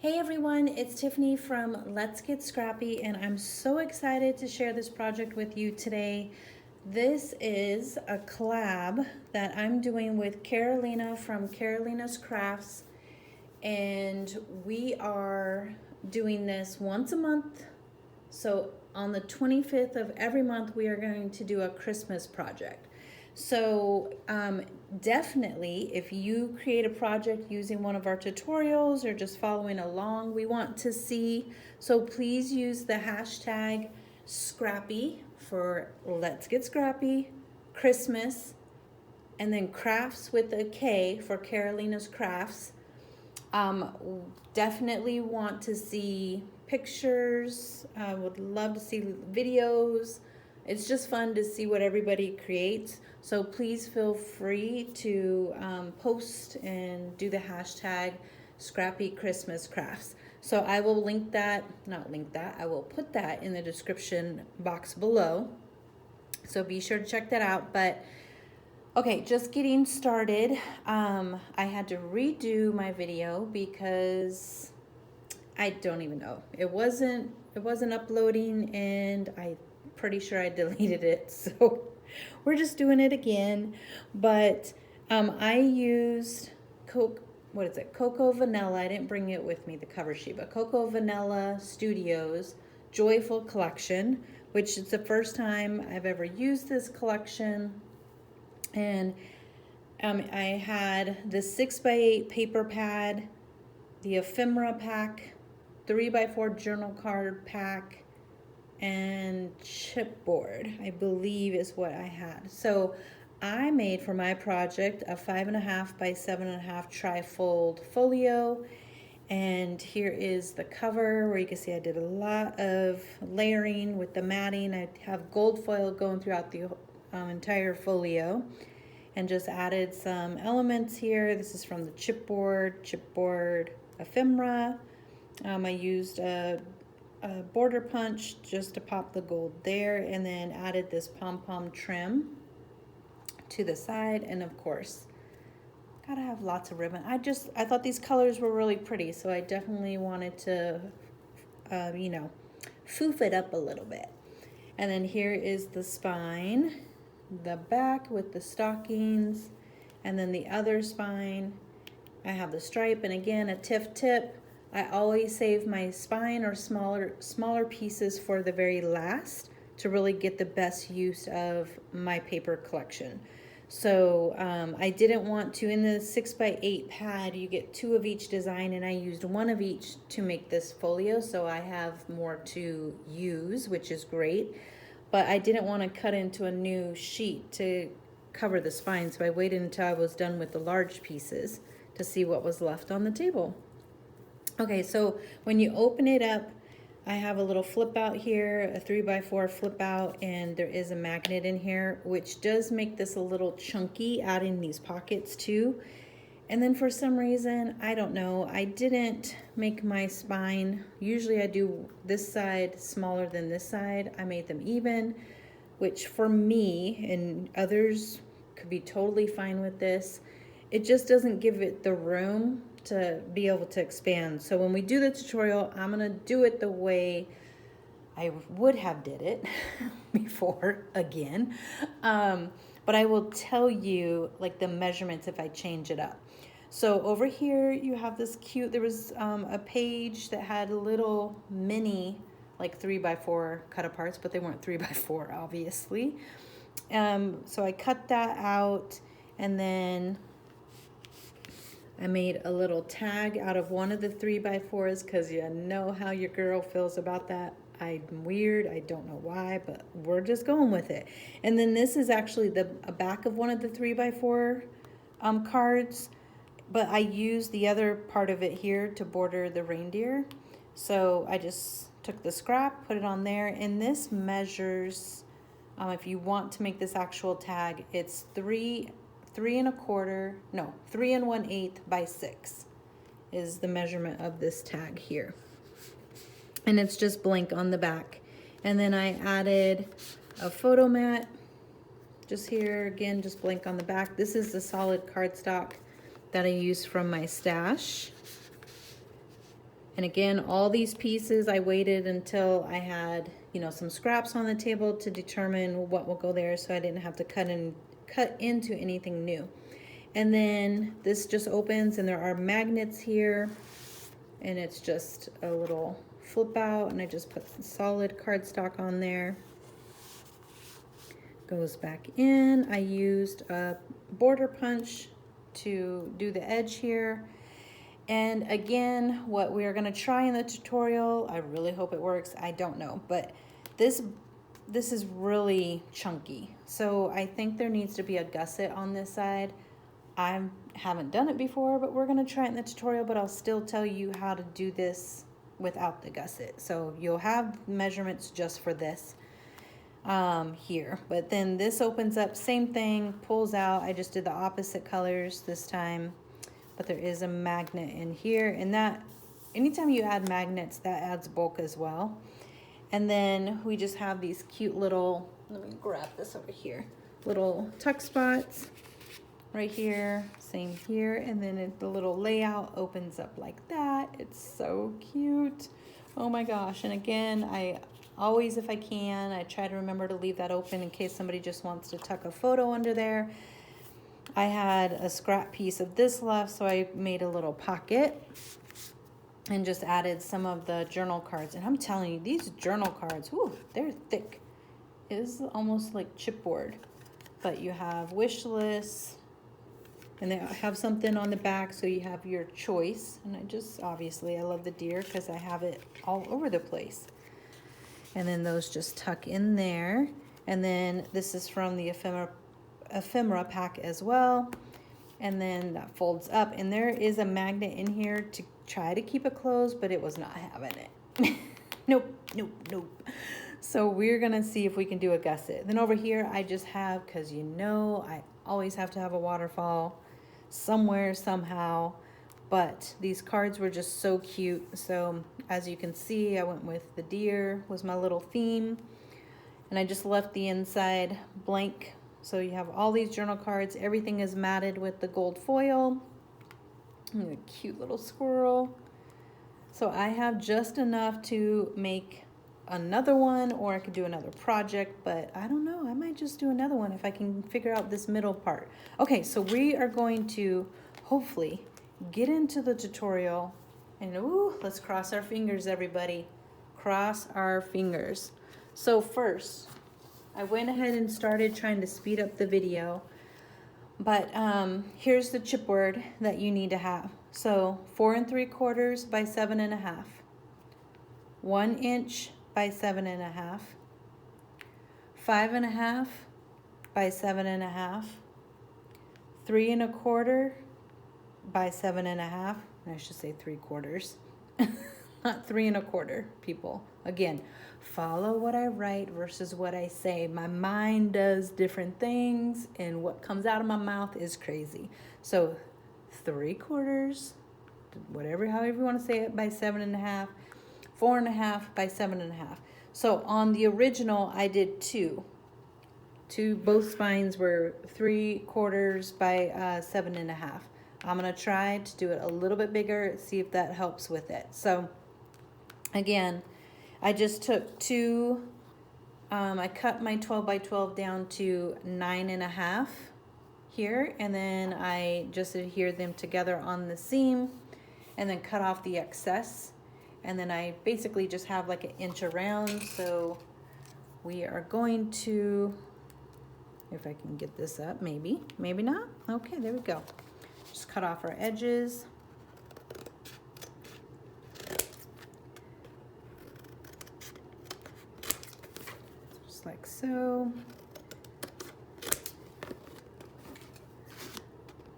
Hey everyone, it's Tiffany from Let's Get Scrappy, and I'm so excited to share this project with you today. This is a collab that I'm doing with Karolina from Karolina's Krafts, and we are doing this once a month. So on the 25th of every month, we are going to do a Christmas project. So definitely, if you create a project using one of our tutorials or just following along, we want to see. So please use the hashtag Scrappy for Let's Get Scrappy, Christmas, and then Crafts with a K for Karolina's Krafts. Definitely want to see pictures. Would love to see videos. It's just fun to see what everybody creates. So please feel free to post and do the hashtag Scrappy Christmas Krafts. So I will link that, not link that, I will put that in the description box below. So be sure to check that out. But okay, just getting started. I had to redo my video because I don't even know. It wasn't uploading, and I'm pretty sure I deleted it. So we're just doing it again. But I used Cocoa Vanilla. I didn't bring it with me, the cover sheet, but Cocoa Vanilla Studios Joyful Collection, which is the first time I've ever used this collection. And I had the 6x8 paper pad, the ephemera pack, 3x4 journal card pack, and chipboard, I believe is what I had. So I made for my project a 5.5 by 7.5 Trifold Folio. And here is the cover where you can see I did a lot of layering with the matting. I have gold foil going throughout the entire folio, and just added some elements here. This is from the chipboard ephemera. I used a border punch just to pop the gold there, and then added this pom-pom trim to the side, and of course gotta have lots of ribbon. I thought these colors were really pretty, so I definitely wanted to foof it up a little bit. And then here is the spine, the back with the stockings, and then the other spine. I have the stripe, and again a tip. I always save my spine or smaller pieces for the very last to really get the best use of my paper collection. So I didn't want to, in the 6x8 pad, you get 2 of each design, and I used 1 of each to make this folio, so I have more to use, which is great. But I didn't want to cut into a new sheet to cover the spine, so I waited until I was done with the large pieces to see what was left on the table. Okay, so when you open it up, I have a little flip out here, a 3x4 flip out, and there is a magnet in here, which does make this a little chunky, adding these pockets too. And then for some reason, I don't know, I didn't make my spine. Usually I do this side smaller than this side. I made them even, which for me, and others could be totally fine with this, it just doesn't give it the room to be able to expand. So when we do the tutorial, I'm gonna do it the way I would have did it before again. But I will tell you like the measurements if I change it up. So over here you have this cute, there was a page that had little mini like 3x4 cut aparts, but they weren't 3x4 obviously. So I cut that out, and then I made a little tag out of one of the 3x4s because you know how your girl feels about that. I'm weird, I don't know why, but we're just going with it. And then this is actually a back of one of the 3x4 cards, but I used the other part of it here to border the reindeer. So I just took the scrap, put it on there, and this measures, if you want to make this actual tag, it's 3 3 1/8 by 6 is the measurement of this tag here, and it's just blank on the back. And then I added a photo mat just here, again just blank on the back. This is the solid cardstock that I use from my stash. And again, all these pieces, I waited until I had, you know, some scraps on the table to determine what will go there, so I didn't have to cut into anything new. And then this just opens and there are magnets here, and it's just a little flip out, and I just put some solid cardstock on there. Goes back in. I used a border punch to do the edge here. And again, what we are going to try in the tutorial, I really hope it works, I don't know, but this is really chunky, so I think there needs to be a gusset on this side. I haven't done it before, but we're going to try it in the tutorial, but I'll still tell you how to do this without the gusset, so you'll have measurements just for this here. But then this opens up, same thing, pulls out. I just did the opposite colors this time. But there is a magnet in here, and that anytime you add magnets, that adds bulk as well. And then we just have these cute little, let me grab this over here, little tuck spots right here, same here, and then the little layout opens up like that. It's so cute. Oh my gosh. And again, I always, if I can, I try to remember to leave that open in case somebody just wants to tuck a photo under there. I had a scrap piece of this left, so I made a little pocket and just added some of the journal cards. And I'm telling you, these journal cards, whew, they're thick. It is almost like chipboard. But you have wish lists, and they have something on the back, so you have your choice. And I just, obviously, I love the deer because I have it all over the place. And then those just tuck in there. And then this is from the ephemera pack as well, and then that folds up, and there is a magnet in here to try to keep it closed, but it was not having it. Nope. So we're gonna see if we can do a gusset. Then over here I just have, because you know I always have to have a waterfall somewhere somehow, but these cards were just so cute. So as you can see, I went with the deer was my little theme, and I just left the inside blank. So you have all these journal cards. Everything is matted with the gold foil. And a cute little squirrel. So I have just enough to make another one, or I could do another project, but I don't know. I might just do another one if I can figure out this middle part. Okay, so we are going to hopefully get into the tutorial, and ooh, let's cross our fingers, everybody. Cross our fingers. So first, I went ahead and started trying to speed up the video, but here's the chipboard that you need to have. So 4 3/4 by 7 1/2, 1 inch by 7 1/2, 5 1/2 by 7 1/2, 3 1/4 by 7 1/2. I should say 3/4, not 3 1/4, people. Again, follow what I write versus what I say. My mind does different things, and what comes out of my mouth is crazy. So 3/4, whatever, however you want to say it, by 7 1/2, 4 1/2 by 7 1/2. So on the original, I did two. Both spines were 3/4 by 7 1/2. I'm gonna try to do it a little bit bigger, see if that helps with it. So again, I just took two, I cut my 12 by 12 down to 9 1/2 here, and then I just adhered them together on the seam, and then cut off the excess, and then I basically just have like 1 inch around. So we are going to, if I can get this up, maybe not. Okay, there we go. Just cut off our edges. Just like so.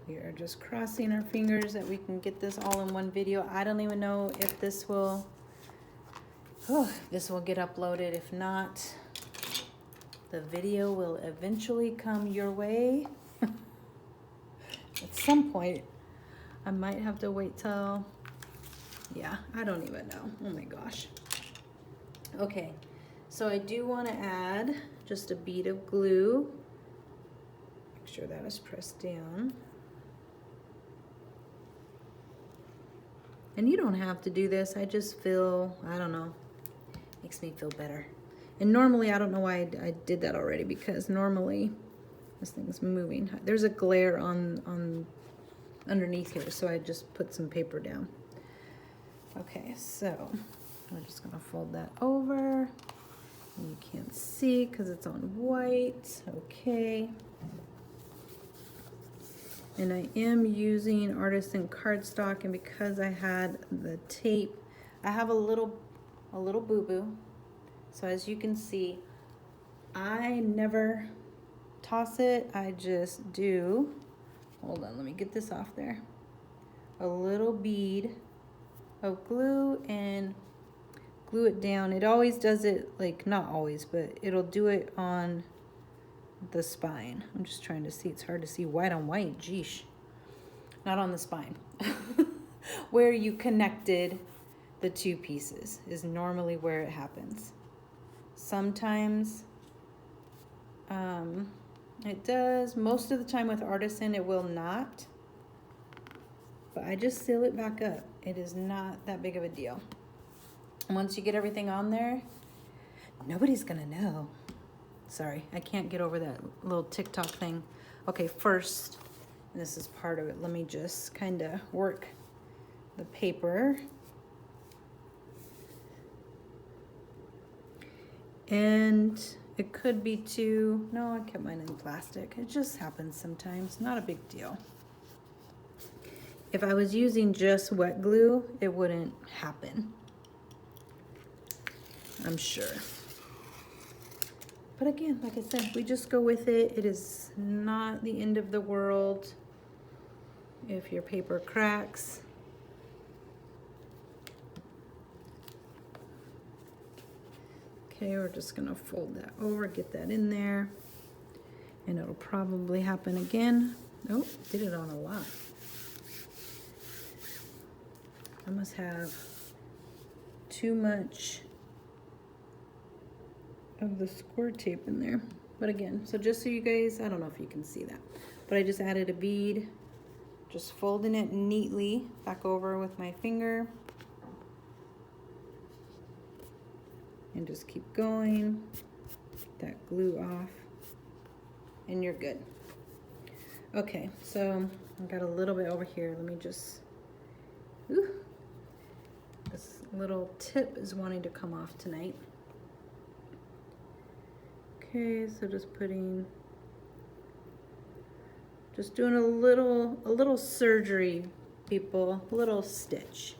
We are just crossing our fingers that we can get this all in one video. I don't even know if this will, get uploaded. If not, the video will eventually come your way. At some point, I might have to wait till, yeah, I don't even know. Oh my gosh. Okay, so I do want to add just a bead of glue. Make sure that is pressed down. And you don't have to do this. I just feel, I don't know, makes me feel better. And normally, I don't know why I did that already, because normally this thing's moving. There's a glare on underneath here, so I just put some paper down. Okay, so I'm just gonna fold that over. And you can't see because it's on white. Okay. And I am using artisan cardstock, and because I had the tape, I have a little boo-boo. So as you can see, I never toss it. I just do, hold on, let me get this off there. A little bead of glue and glue it down. It always does it, like, not always, but it'll do it on the spine. I'm just trying to see. It's hard to see white on white. Geesh. Not on the spine. Where you connected the two pieces is normally where it happens. Sometimes it does. Most of the time with artisan it will not. But I just seal it back up. It is not that big of a deal. And once you get everything on there, nobody's gonna know. Sorry, I can't get over that little TikTok thing. Okay, first, and this is part of it, let me just kind of work the paper. And it could be too, no, I kept mine in plastic. It just happens sometimes, not a big deal. If I was using just wet glue, it wouldn't happen, I'm sure. But again, like I said, we just go with it. It is not the end of the world if your paper cracks. Okay, we're just gonna fold that over, get that in there, and it'll probably happen again. Oh, did it on a lot. I must have too much of the score tape in there. But again, so just so you guys, I don't know if you can see that, but I just added a bead, just folding it neatly back over with my finger, and just keep going. Get that glue off, and you're good. Okay, so I got a little bit over here. Let me just, this little tip is wanting to come off tonight. Okay, so just doing a little surgery, people, a little stitch.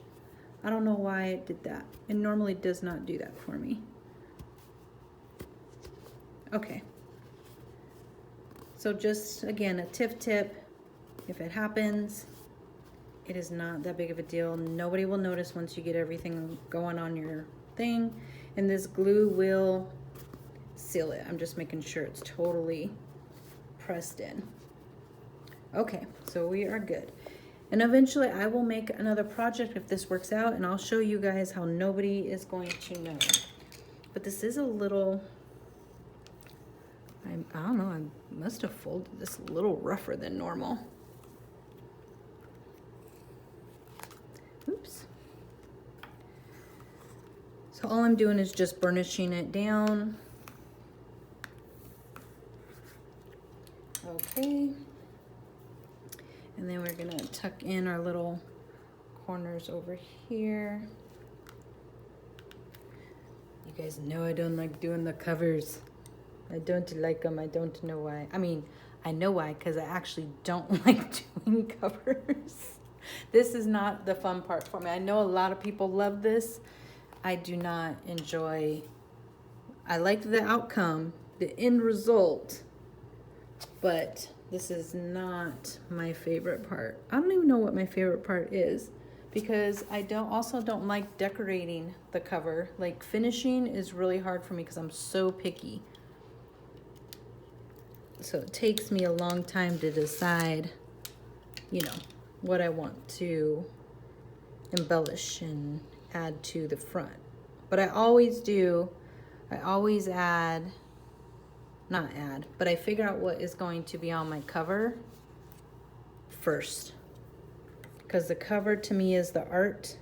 I don't know why it did that. It normally does not do that for me. Okay. So just, again, a tip. If it happens, it is not that big of a deal. Nobody will notice once you get everything going on your thing. And this glue will seal it. I'm just making sure it's totally pressed in. Okay, so we are good. And eventually I will make another project if this works out, and I'll show you guys how nobody is going to know. But this is a little, I don't know, I must have folded this a little rougher than normal. Oops. So all I'm doing is just burnishing it down. Okay. And then we're gonna tuck in our little corners over here. You guys know I don't like doing the covers. I don't like them. I don't know why. I mean, I know why, because I actually don't like doing covers. This is not the fun part for me. I know a lot of people love this. I do not enjoy, I like the outcome, the end result, but this is not my favorite part. I don't even know what my favorite part is, because I also don't like decorating the cover. Like, finishing is really hard for me because I'm so picky. So it takes me a long time to decide, you know, what I want to embellish and add to the front. But I always add, but I figure out what is going to be on my cover first. Because the cover to me is the art,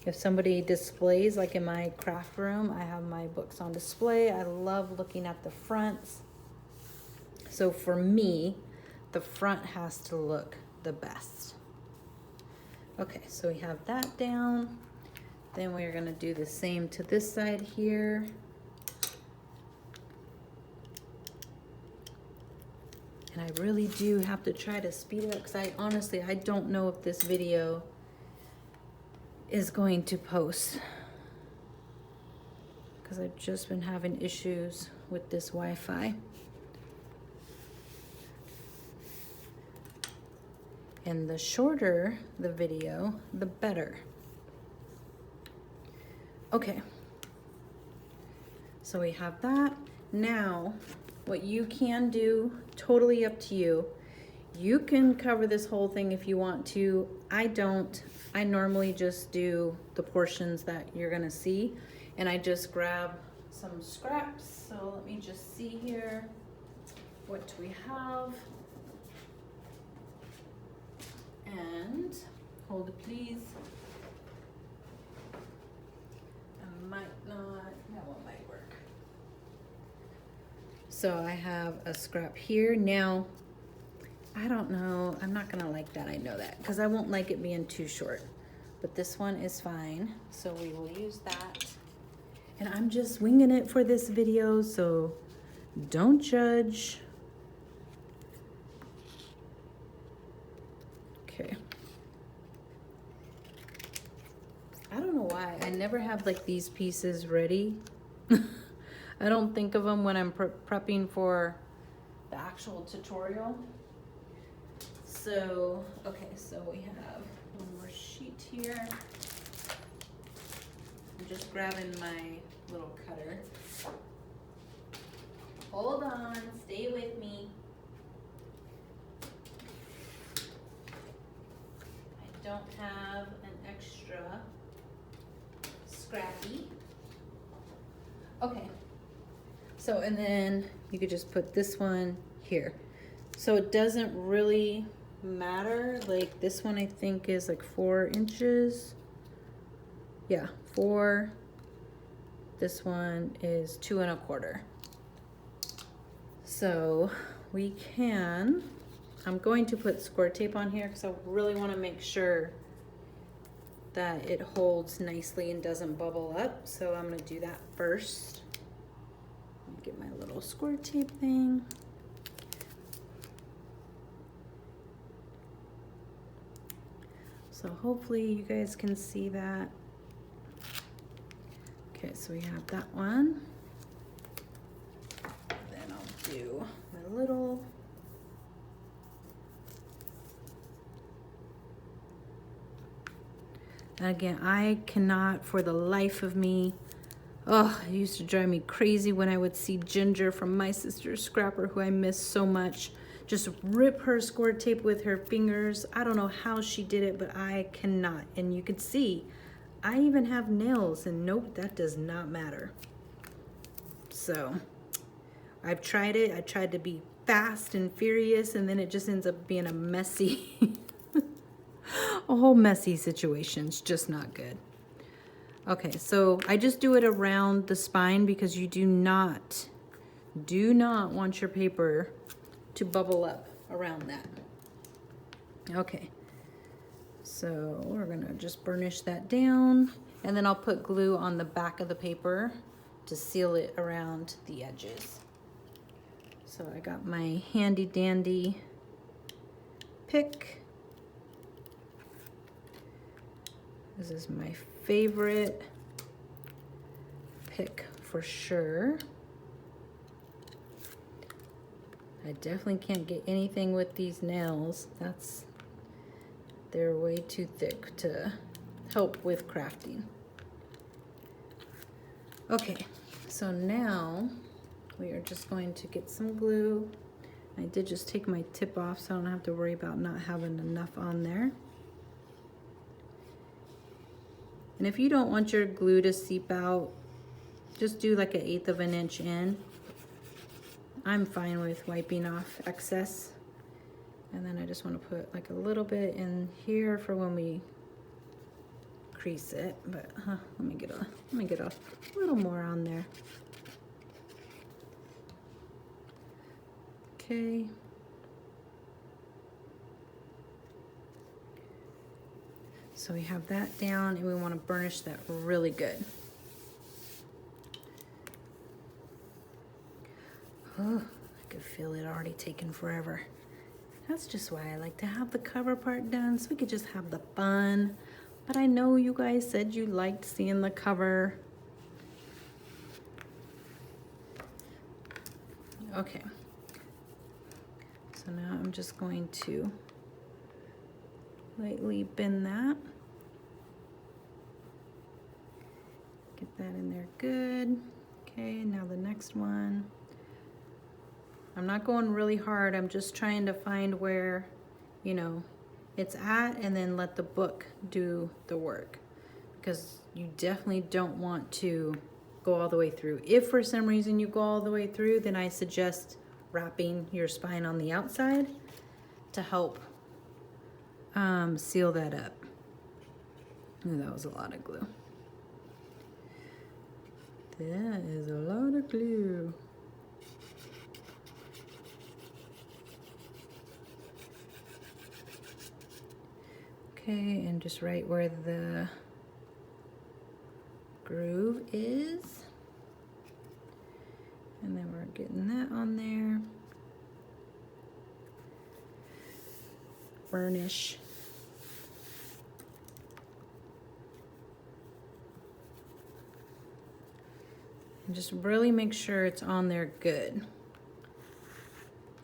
If somebody displays, like in my craft room, I have my books on display. I love looking at the fronts. So for me, the front has to look the best. Okay, so we have that down. Then we're gonna do the same to this side here. And I really do have to try to speed it up because I honestly don't know if this video is going to post, because I've just been having issues with this Wi-Fi. And the shorter the video, the better. Okay, so we have that. Now, what you can do, totally up to you. You can cover this whole thing if you want to. I don't. I normally just do the portions that you're gonna see, and I just grab some scraps. So let me just see here. What do we have? And hold it, please. I might not. That one might work. So I have a scrap here. Now, I don't know. I'm not gonna like that. I know that, because I won't like it being too short. But this one is fine. So we will use that. And I'm just winging it for this video, so don't judge. Okay. I don't know why. I never have like these pieces ready. I don't think of them when I'm prepping for the actual tutorial. So, okay, so we have one more sheet here. I'm just grabbing my little cutter. Hold on, stay with me. I don't have an extra Scrappy. Okay, so and then you could just put this one here. So it doesn't really matter. Like this one I think is like 4 inches. Yeah, 4. This one is 2 1/4. So we can, I'm going to put score tape on here because I really want to make sure that it holds nicely and doesn't bubble up. So I'm going to do that first. Get my little score tape thing. So hopefully you guys can see that. Okay, so we have that one. Then I'll do my little and again, I cannot for the life of me. Oh, it used to drive me crazy when I would see Ginger from My Sister's Scrapper, who I miss so much, just rip her score tape with her fingers. I don't know how she did it, but I cannot. And you could see, I even have nails, and nope, that does not matter. So, I've tried it. I tried to be fast and furious, and then it just ends up being a messy, a whole messy situation. It's just not good. Okay, so I just do it around the spine because you do not want your paper to bubble up around that. Okay, so we're gonna just burnish that down, and then I'll put glue on the back of the paper to seal it around the edges. So I got my handy dandy pick. This is my favorite pick for sure. I definitely can't get anything with these nails. They're way too thick to help with crafting. Okay, so now we are just going to get some glue. I did just take my tip off so I don't have to worry about not having enough on there. And if you don't want your glue to seep out, just do like 1/8 of an inch in. I'm fine with wiping off excess. And then I just want to put like a little bit in here for when we crease it, but let me get a little more on there. Okay. So we have that down, and we want to burnish that really good. Oh, I could feel it already taking forever. That's just why I like to have the cover part done, so we could just have the fun. But I know you guys said you liked seeing the cover. Okay. So now I'm just going to lightly bend that. Get that in there good. Okay, now the next one. I'm not going really hard. I'm just trying to find where, you know, it's at, and then let the book do the work, because you definitely don't want to go all the way through. If for some reason you go all the way through, then I suggest wrapping your spine on the outside to help seal that up. Ooh, that was a lot of glue. That is a lot of glue. Okay, and just right where the groove is. And then we're getting that on there. Burnish. And just really make sure it's on there good.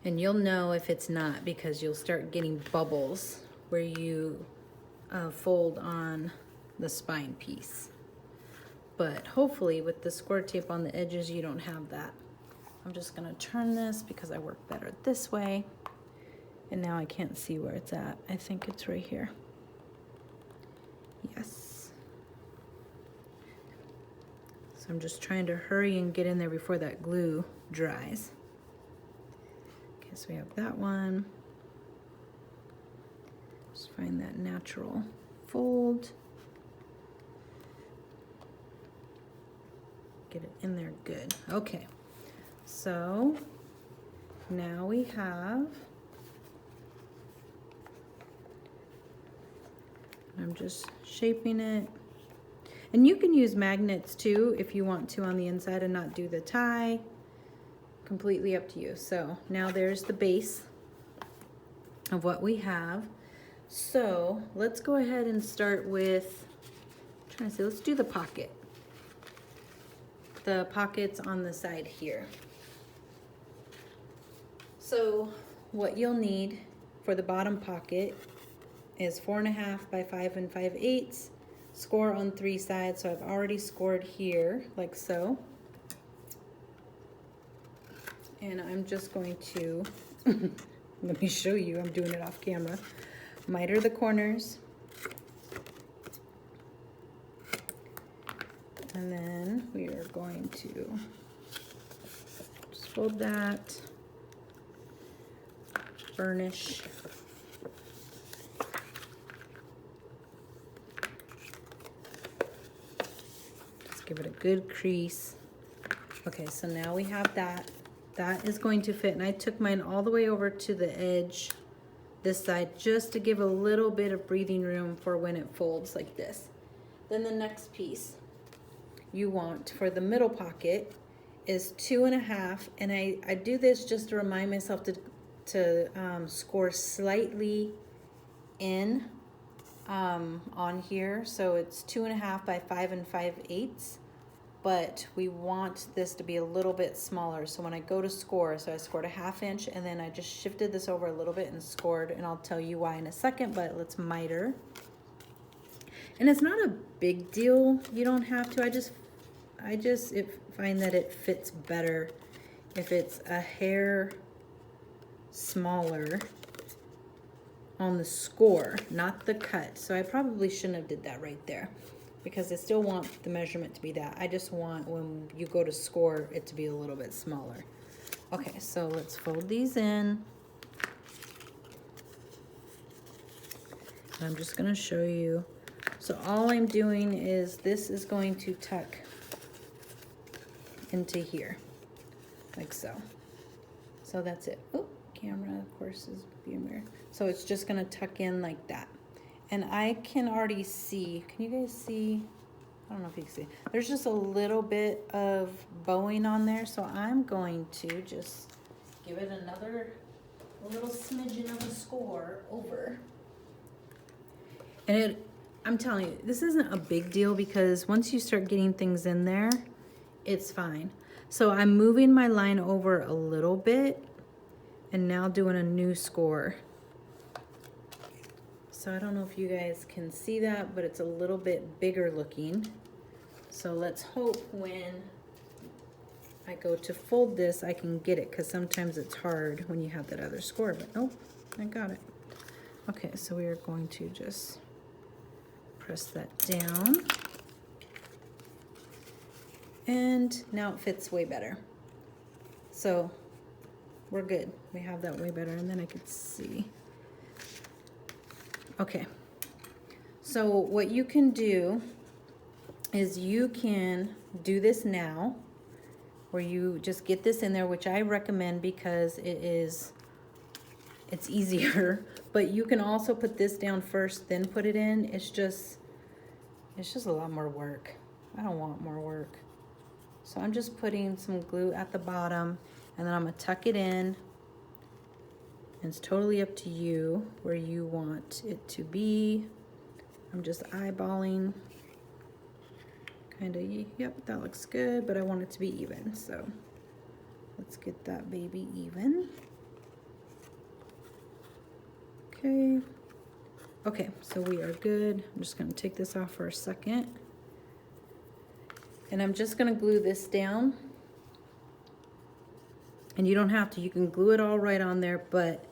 And you'll know if it's not, because you'll start getting bubbles where you fold on the spine piece. But hopefully with the score tape on the edges, you don't have that. I'm just gonna turn this because I work better this way. And now I can't see where it's at. I think it's right here. Yes. So I'm just trying to hurry and get in there before that glue dries. Okay, so we have that one. Just find that natural fold. Get it in there good. Okay, so now we have, I'm just shaping it. And you can use magnets too if you want to on the inside and not do the tie. Completely up to you. So now there's the base of what we have. So let's go ahead and start with, I'm trying to see, let's do the pocket. The pockets on the side here. So what you'll need for the bottom pocket is 4.5 by 5 5/8. Score on 3 sides. So I've already scored here like so. And I'm just going to, let me show you, I'm doing it off camera. Miter the corners. And then we are going to just fold that, burnish. Just give it a good crease. Okay, so now we have that. That is going to fit, and I took mine all the way over to the edge, this side, just to give a little bit of breathing room for when it folds like this. Then the next piece you want for the middle pocket is 2.5, and I do this just to remind myself to score slightly in on here. So it's 2.5 by 5 5/8. But we want this to be a little bit smaller. So when I go to score, so I scored a 1/2 inch, and then I just shifted this over a little bit and scored, and I'll tell you why in a second, but let's miter. And it's not a big deal. You don't have to. I just find that it fits better if it's a hair smaller on the score, not the cut. So I probably shouldn't have did that right there, because I still want the measurement to be that. I just want, when you go to score, it to be a little bit smaller. Okay, so let's fold these in. I'm just gonna show you. So all I'm doing is this is going to tuck into here, like so. So that's it. Oh, camera, of course, is being weird. So it's just gonna tuck in like that. And I can already see, can you guys see? I don't know if you can see. There's just a little bit of bowing on there, so I'm going to just give it another little smidgen of a score over. And I'm telling you, this isn't a big deal because once you start getting things in there, it's fine. So I'm moving my line over a little bit and now doing a new score. So I don't know if you guys can see that, but it's a little bit bigger looking. So let's hope when I go to fold this, I can get it, because sometimes it's hard when you have that other score, but nope, I got it. Okay, so we are going to just press that down. And now it fits way better. So we're good. We have that way better, and then I could see. Okay, so what you can do is you can do this now, where you just get this in there, which I recommend because it's easier, but you can also put this down first, then put it in. It's just a lot more work. I don't want more work. So I'm just putting some glue at the bottom, and then I'm gonna tuck it in. And it's totally up to you where you want it to be. I'm just eyeballing. Kind of, yep, that looks good, but I want it to be even. So let's get that baby even. Okay. Okay, so we are good. I'm just gonna take this off for a second. And I'm just gonna glue this down. And you don't have to, you can glue it all right on there, but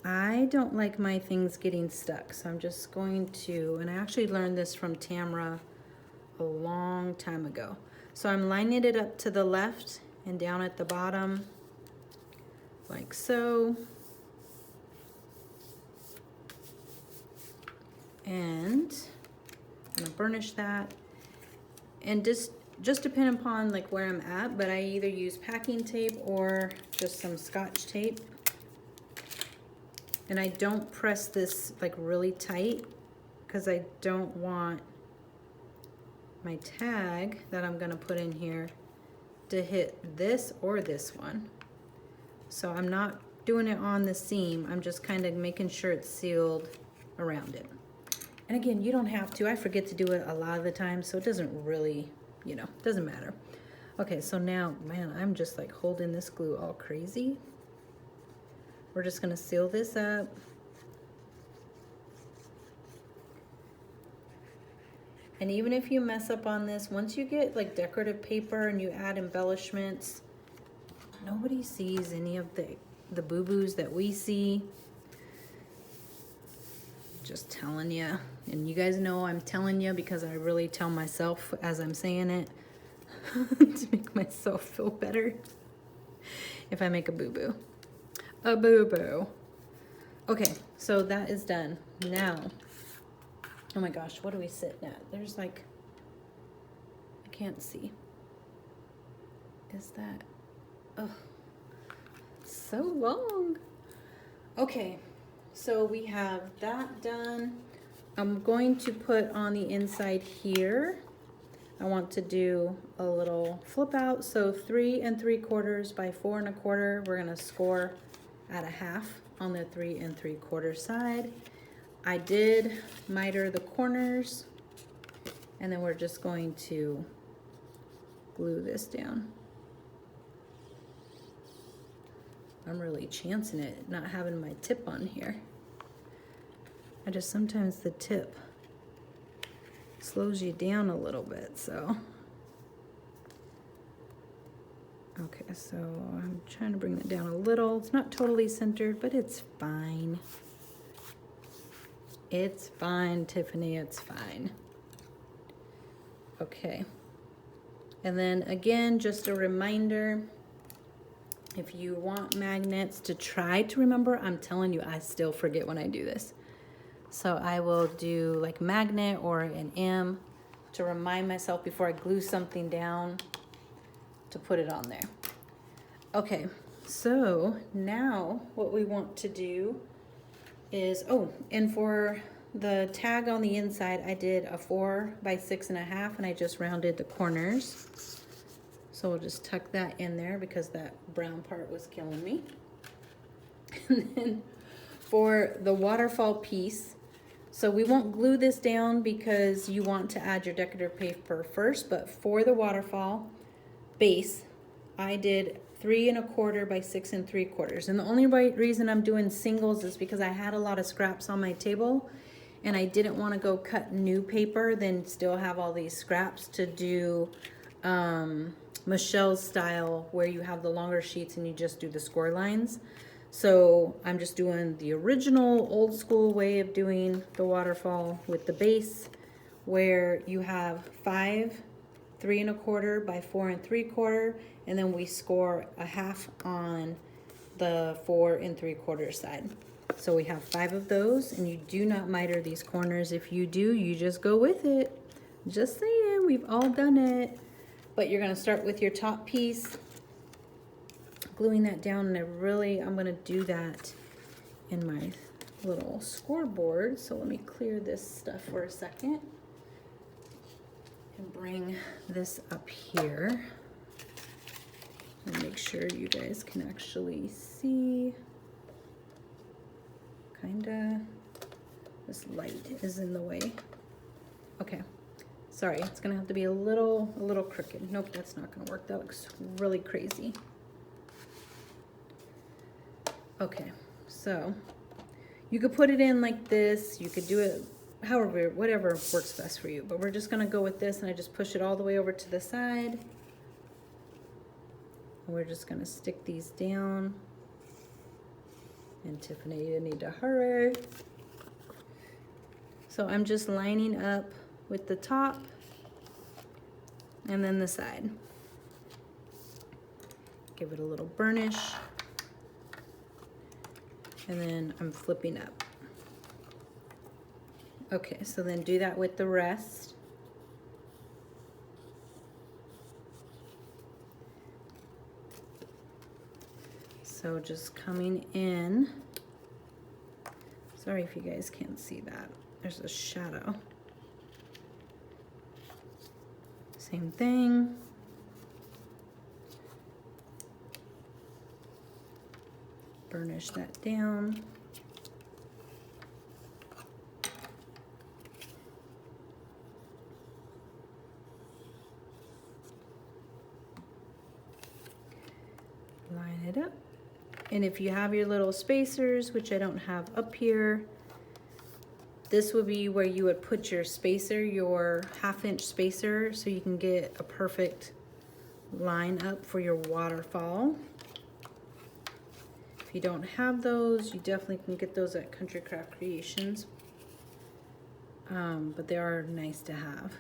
I don't like my things getting stuck. So I'm just going to, and I actually learned this from Tamra a long time ago. So I'm lining it up to the left and down at the bottom, like so. And I'm gonna burnish that. And just depend upon like where I'm at, but I either use packing tape or just some Scotch tape. And I don't press this like really tight because I don't want my tag that I'm gonna put in here to hit this or this one. So I'm not doing it on the seam. I'm just kind of making sure it's sealed around it. And again, you don't have to. I forget to do it a lot of the time, so it doesn't really, you know, doesn't matter. Okay, so now, man, I'm just like holding this glue all crazy. We're just gonna seal this up. And even if you mess up on this, once you get like decorative paper and you add embellishments, nobody sees any of the boo-boos that we see. Just telling you. And you guys know I'm telling you because I really tell myself as I'm saying it to make myself feel better if I make a boo-boo. A boo-boo. Okay, so that is done. Now, oh my gosh, what are we sitting at? There's like, I can't see. Is that, oh, so long. Okay, so we have that done. I'm going to put on the inside here. I want to do a little flip out. So 3 3/4 by 4 1/4. We're gonna score at a half on the 3 3/4 side. I did miter the corners, and then we're just going to glue this down. I'm really chancing it, not having my tip on here. Sometimes the tip slows you down a little bit, so. Okay, so I'm trying to bring that down a little. It's not totally centered, but it's fine. It's fine, Tiffany, it's fine. Okay. And then again, just a reminder, if you want magnets to try to remember, I'm telling you, I still forget when I do this. So I will do like magnet or an M to remind myself before I glue something down to put it on there. Okay, so now what we want to do is, oh, and for the tag on the inside, I did a 4 by 6.5 and I just rounded the corners. So we'll just tuck that in there because that brown part was killing me. And then for the waterfall piece, so we won't glue this down because you want to add your decorative paper first, but for the waterfall base, I did 3 1/4 by 6 3/4. And the only reason I'm doing singles is because I had a lot of scraps on my table and I didn't want to go cut new paper, then still have all these scraps to do Michelle's style where you have the longer sheets and you just do the score lines. So I'm just doing the original old school way of doing the waterfall with the base where you have 5 3 1/4 by 4 3/4, and then we score a half on the 4 3/4 side. So we have 5 of those, and you do not miter these corners. If you do, you just go with it. Just saying, we've all done it. But you're gonna start with your top piece, gluing that down, and I'm gonna do that in my little scoreboard. So let me clear this stuff for a second and bring this up here and make sure you guys can actually see. Kinda, this light is in the way. Okay, sorry, it's gonna have to be a little crooked. Nope, that's not gonna work. That looks really crazy. Okay, so you could put it in like this, you could do it however, whatever works best for you, but we're just gonna go with this, and I just push it all the way over to the side. And we're just gonna stick these down. And Tiffany, you need to hurry. So I'm just lining up with the top and then the side. Give it a little burnish. And then I'm flipping up. Okay, so then do that with the rest. So just coming in. Sorry if you guys can't see that. There's a shadow. Same thing. Burnish that down. Line it up. And if you have your little spacers, which I don't have up here, this would be where you would put your spacer, your 1/2-inch spacer, so you can get a perfect line up for your waterfall. If you don't have those, you definitely can get those at Country Craft Creations, but they are nice to have.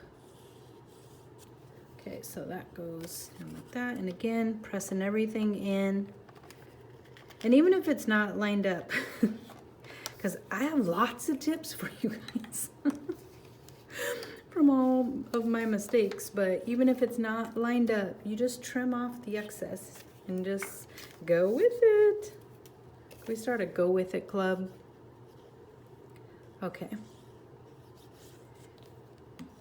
Okay, so that goes in like that, and again, pressing everything in. And even if it's not lined up, because I have lots of tips for you guys from all of my mistakes, but even if it's not lined up, you just trim off the excess and just go with it. We start a go with it club. Okay.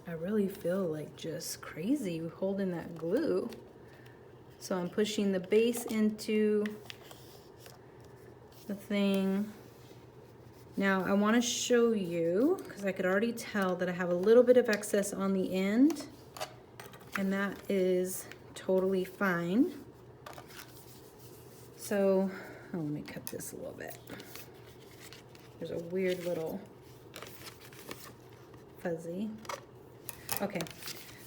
I really feel like just crazy holding that glue. So I'm pushing the base into the thing. Now I want to show you, because I could already tell that I have a little bit of excess on the end, and that is totally fine. So, oh, let me cut this a little bit. There's a weird little fuzzy. Okay,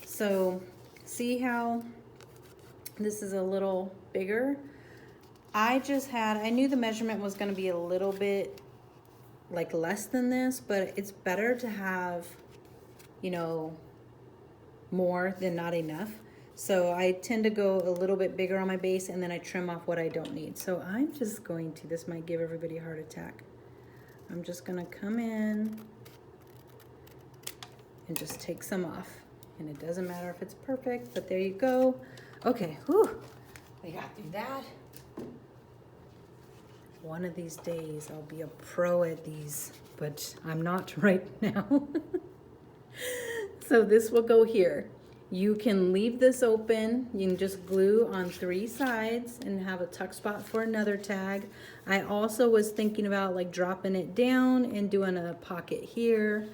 so see how this is a little bigger? I knew the measurement was going to be a little bit like less than this, but it's better to have, you know, more than not enough. So I tend to go a little bit bigger on my base, and then I trim off what I don't need. So I'm just going to, this might give everybody a heart attack. I'm just going to come in and just take some off. And it doesn't matter if it's perfect, but there you go. Okay, whew, we got through that. One of these days I'll be a pro at these, but I'm not right now. So this will go here. You can leave this open. You can just glue on 3 sides and have a tuck spot for another tag. I also was thinking about like dropping it down and doing a pocket here.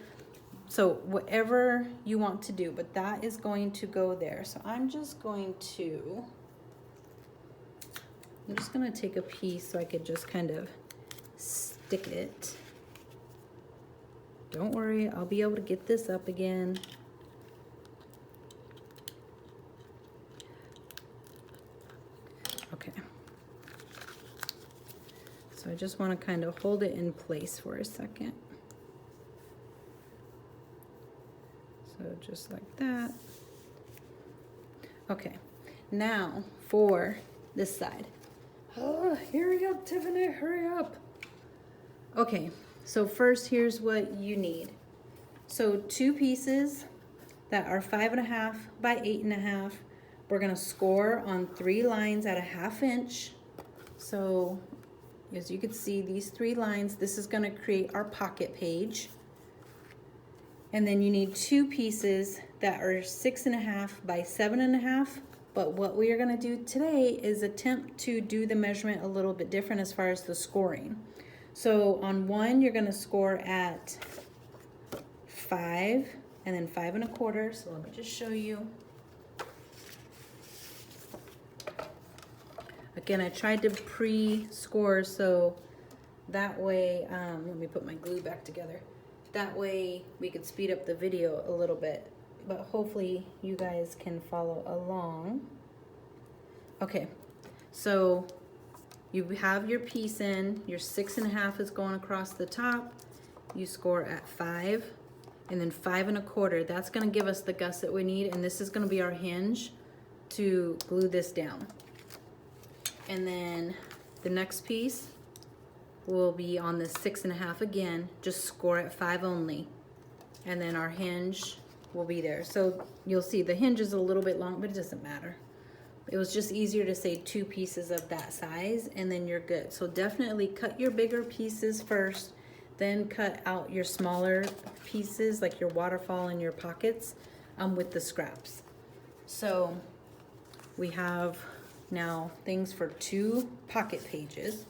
So whatever you want to do, but that is going to go there. So I'm just going to take a piece so I could just kind of stick it. Don't worry, I'll be able to get this up again. Okay. So I just want to kind of hold it in place for a second. So just like that. Okay, now for this side. Oh, hurry up, Tiffany, hurry up. Okay, so first here's what you need. So 2 pieces that are 5.5 by 8.5. We're gonna score on 3 lines at a 1/2 inch. So as you can see, these 3 lines, this is gonna create our pocket page. And then you need 2 pieces that are 6.5 by 7.5. But what we are gonna do today is attempt to do the measurement a little bit different as far as the scoring. So on one, you're gonna score at 5 and then 5 1/4. So let me just show you. Again, I tried to pre-score so that way, let me put my glue back together. That way we could speed up the video a little bit, but hopefully you guys can follow along. Okay, so you have your piece in, your 6.5 is going across the top. You score at 5 and then 5 1/4. That's gonna give us the gusset we need, and this is gonna be our hinge to glue this down. And then the next piece will be on the 6.5 again, just score at 5 only. And then our hinge will be there. So you'll see the hinge is a little bit long, but it doesn't matter. It was just easier to say 2 pieces of that size and then you're good. So definitely cut your bigger pieces first, then cut out your smaller pieces like your waterfall and your pockets with the scraps. So we have now things for 2 pocket pages.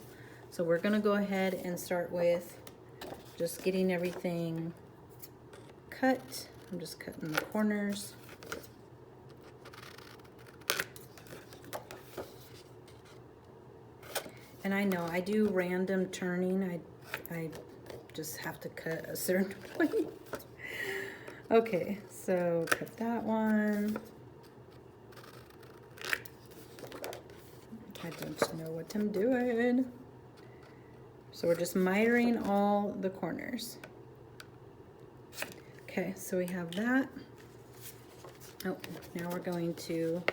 So we're gonna go ahead and start with just getting everything cut. I'm just cutting the corners. And I know I do random turning. I just have to cut a certain way. Okay, so cut that one. I don't know what I'm doing. So we're just mitering all the corners. Okay, so we have that. Oh, now we're going to,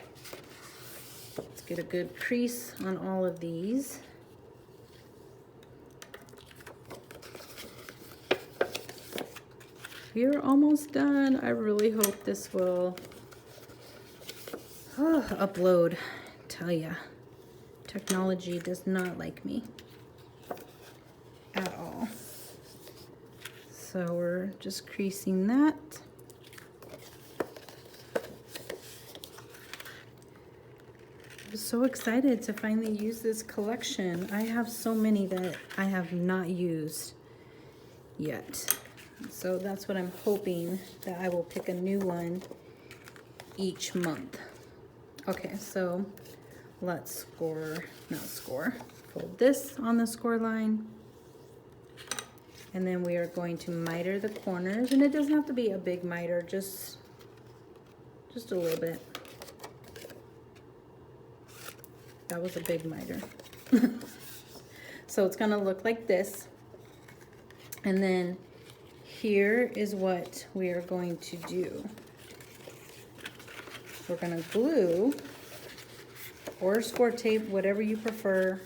let's get a good crease on all of these. We're almost done. I really hope this will upload. Tell ya, technology does not like me at all. So we're just creasing that. I'm so excited to finally use this collection. I have so many that I have not used yet. So that's what I'm hoping, that I will pick a new one each month. Okay, so let's fold this on the score line. And then we are going to miter the corners, and it doesn't have to be a big miter, just a little bit. That was a big miter. So it's gonna look like this. And then here is what we are going to do. We're gonna glue or score tape, whatever you prefer.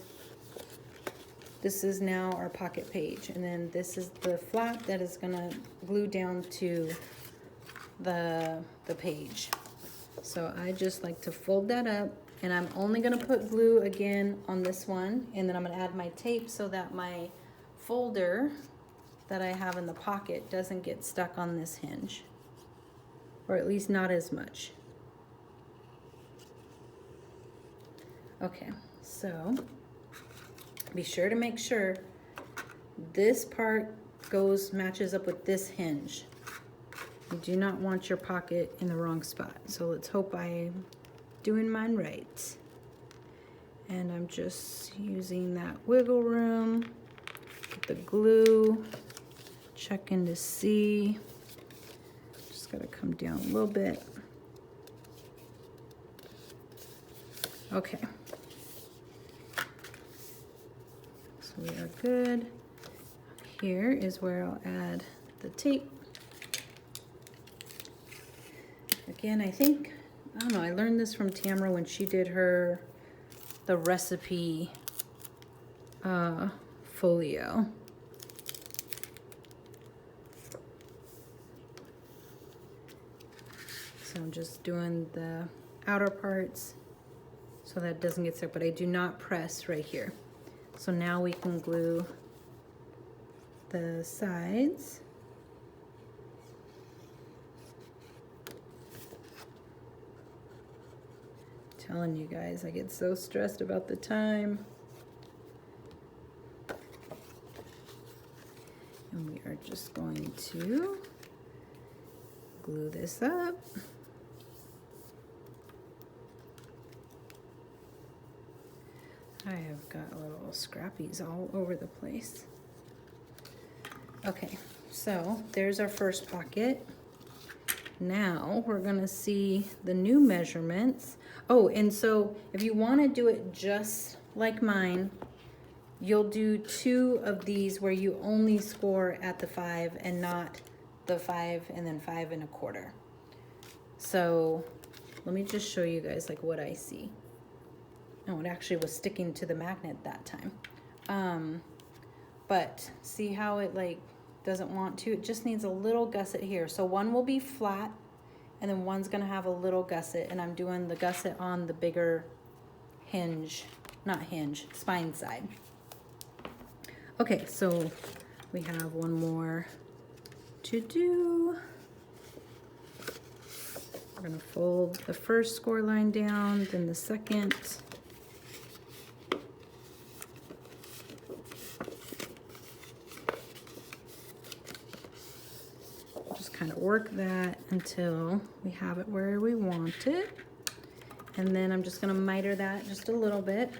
This is now our pocket page, and then this is the flap that is gonna glue down to the page. So I just like to fold that up, and I'm only gonna put glue again on this one, and then I'm gonna add my tape so that my folder that I have in the pocket doesn't get stuck on this hinge, or at least not as much. Okay, so be sure to make sure this part matches up with this hinge. You do not want your pocket in the wrong spot. So let's hope I'm doing mine right. And I'm just using that wiggle room, get the glue, checking to see. Just gotta come down a little bit. Okay. So we are good. Here is where I'll add the tape. Again, I don't know, I learned this from Tamara when she did the recipe folio. So I'm just doing the outer parts so that it doesn't get stuck, but I do not press right here. So now we can glue the sides. Telling you guys, I get so stressed about the time. And we are just going to glue this up. I have got little scrappies all over the place. Okay, so there's our first pocket. Now we're gonna see the new measurements. Oh, and so if you wanna do it just like mine, you'll do 2 of these where you only score at the 5 and not the 5 and then 5 1/4. So let me just show you guys like what I see. No, it actually was sticking to the magnet that time. But see how it like doesn't want to? It just needs a little gusset here. So one will be flat and then one's gonna have a little gusset, and I'm doing the gusset on the bigger hinge, not hinge, spine side. Okay, so we have one more to do. We're gonna fold the first score line down, then the second. Kind of work that until we have it where we want it. And then I'm just going to miter that just a little bit.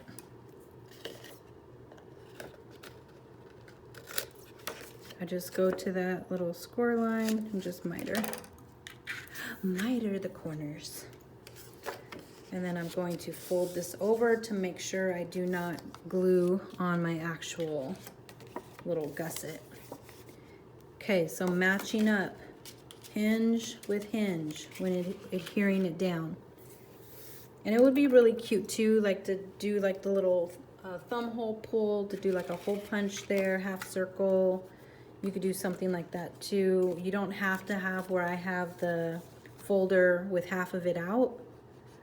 I just go to that little score line and just miter the corners. And then I'm going to fold this over to make sure I do not glue on my actual little gusset. Okay, so matching up hinge with hinge when adhering it down. And it would be really cute too, like to do like the little thumb hole pull, to do like a hole punch there, half circle. You could do something like that too. You don't have to have where I have the folder with half of it out.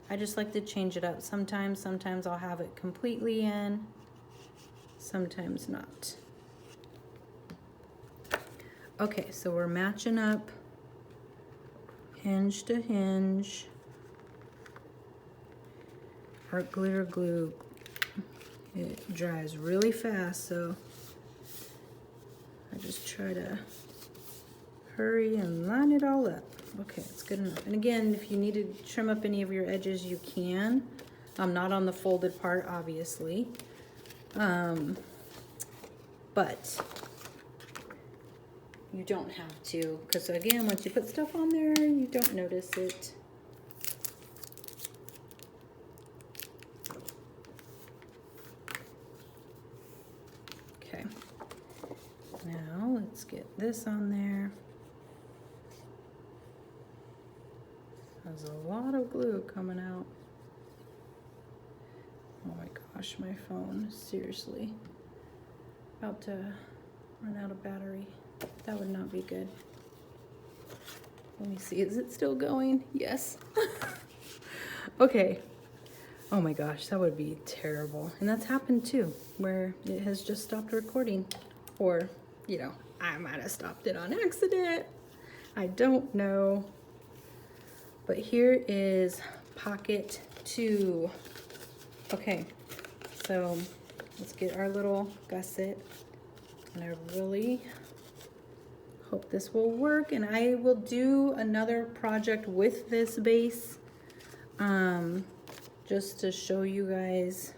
I just like to change it up. Sometimes I'll have it completely in, sometimes not. Okay, so we're matching up hinge to hinge. Art glitter glue, it dries really fast, so I just try to hurry and line it all up. Okay, it's good enough. And again, if you need to trim up any of your edges, you can. Not on the folded part, obviously. But you don't have to, because again, once you put stuff on there, you don't notice it. Okay, now let's get this on there. There's a lot of glue coming out. Oh my gosh, my phone is seriously about to run out of battery. That would not be good. Let me see, is it still going? Yes. Okay. Oh my gosh, that would be terrible. And that's happened too, where it has just stopped recording. Or, you know, I might have stopped it on accident. I don't know. But here is pocket 2. Okay, so let's get our little gusset. And I really hope this will work. And I will do another project with this base, just to show you guys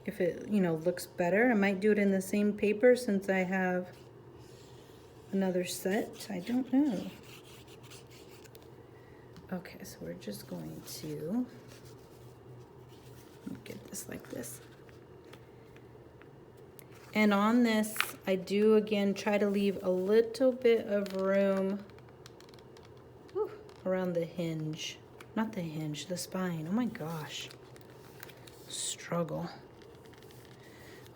if it, you know, looks better. I might do it in the same paper since I have another set. I don't know. Okay, so we're just going to get this like this. And on this, I do again try to leave a little bit of room around the hinge. Not the hinge, the spine. Oh my gosh. Struggle.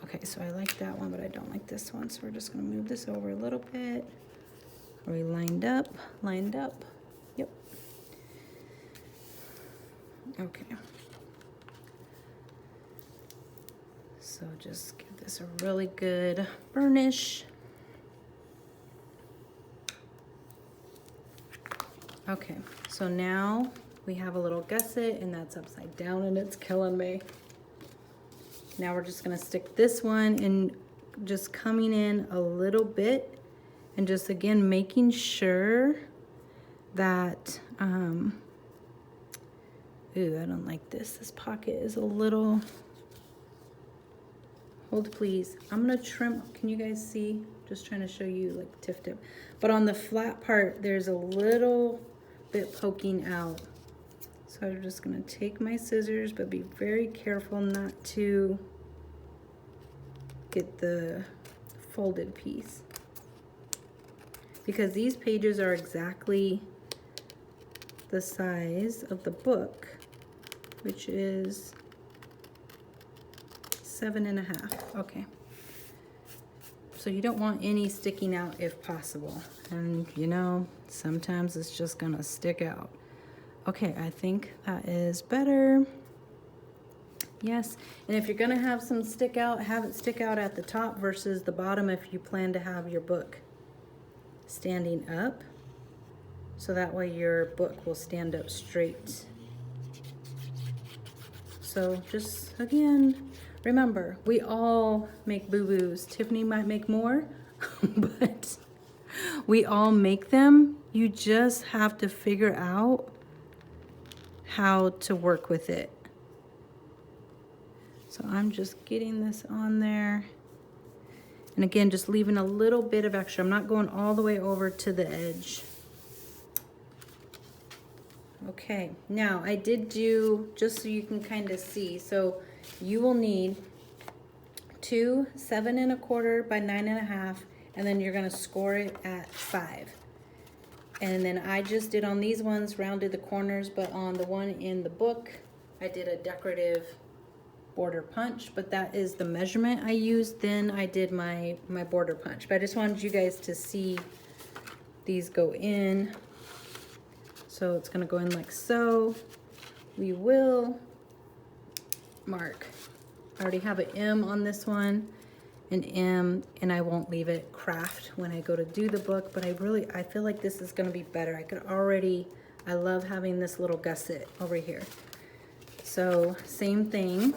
Okay, so I like that one, but I don't like this one. So we're just gonna move this over a little bit. Are we lined up? Lined up. Yep. Okay. So just give this a really good burnish. Okay, so now we have a little gusset, and that's upside down and it's killing me. Now we're just gonna stick this one in, just coming in a little bit, and just again making sure that, ooh, I don't like this. This pocket is a little, hold please. I'm gonna trim, can you guys see? Just trying to show you like tip. But on the flat part, there's a little bit poking out. So I'm just gonna take my scissors, but be very careful not to get the folded piece. Because these pages are exactly the size of the book, which is 7.5. Okay. So you don't want any sticking out if possible. And you know, sometimes it's just gonna stick out. Okay, I think that is better. Yes, and if you're gonna have some stick out, have it stick out at the top versus the bottom if you plan to have your book standing up. So that way your book will stand up straight. So just, again, remember, we all make boo-boos. Tiffany might make more, but we all make them. You just have to figure out how to work with it. So I'm just getting this on there. And again, just leaving a little bit of extra. I'm not going all the way over to the edge. Okay, now I did do, just so you can kind of see, so you will need 2 7¼ by 9.5, and then you're gonna score it at 5. And then I just did on these ones, rounded the corners, but on the one in the book, I did a decorative border punch, but that is the measurement I used. Then I did my border punch, but I just wanted you guys to see these go in. So it's gonna go in like so. We will mark. I already have an M on this one, an M, and I won't leave it craft when I go to do the book, but I feel like this is gonna be better. I love having this little gusset over here. So same thing.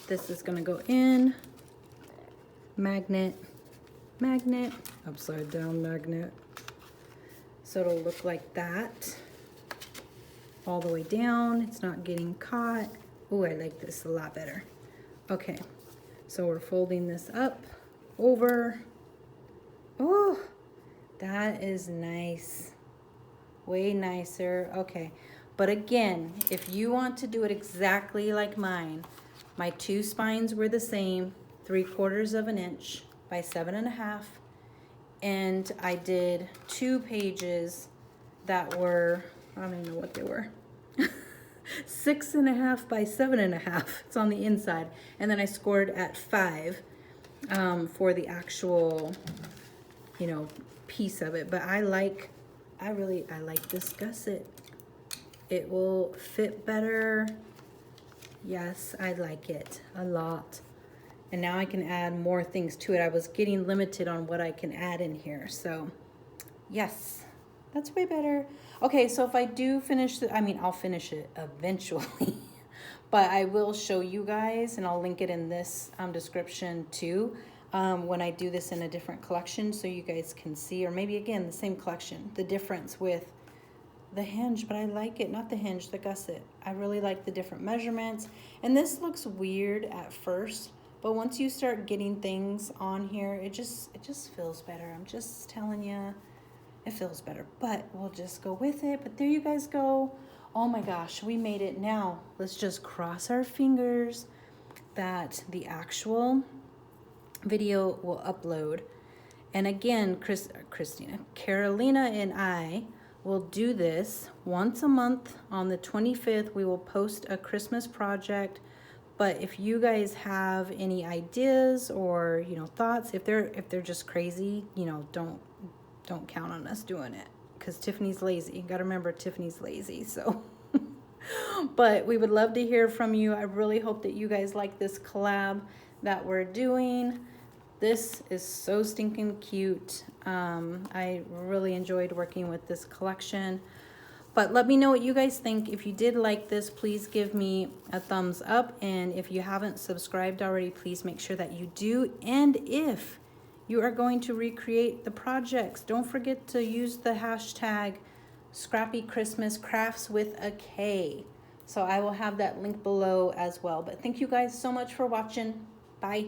This is gonna go in, magnet, magnet, upside down magnet. So it'll look like that all the way down. It's not getting caught. Oh, I like this a lot better. Okay, so we're folding this up over. Oh, that is nice. Way nicer. Okay, but again, if you want to do it exactly like mine, my 2 spines were the same, 3/4 inch by 7.5. And I did 2 pages that were, I don't even know what they were, 6.5 by 7.5. It's on the inside. And then I scored at 5 for the actual you know, piece of it. But I like this gusset. It will fit better. Yes, I like it a lot. And now I can add more things to it. I was getting limited on what I can add in here. So yes, that's way better. Okay, so if I do finish I mean, I'll finish it eventually. But I will show you guys, and I'll link it in this description too, when I do this in a different collection, so you guys can see, or maybe again, the same collection, the difference with the hinge. But I like it, not the hinge, the gusset. I really like the different measurements. And this looks weird at first, but once you start getting things on here, it just feels better. I'm just telling you, it feels better. But we'll just go with it. But there you guys go. Oh my gosh, we made it. Now let's just cross our fingers that the actual video will upload. And again, Karolina and I will do this once a month. On the 25th, we will post a Christmas project. But if you guys have any ideas or, you know, thoughts, if they're just crazy, you know, don't count on us doing it, because Tiffany's lazy. You gotta remember, Tiffany's lazy. So but we would love to hear from you. I really hope that you guys like this collab that we're doing. This is so stinking cute. I really enjoyed working with this collection. But let me know what you guys think. If you did like this, please give me a thumbs up. And if you haven't subscribed already, please make sure that you do. And if you are going to recreate the projects, don't forget to use the hashtag Scrappy Christmas Krafts with a K. So I will have that link below as well. But thank you guys so much for watching. Bye.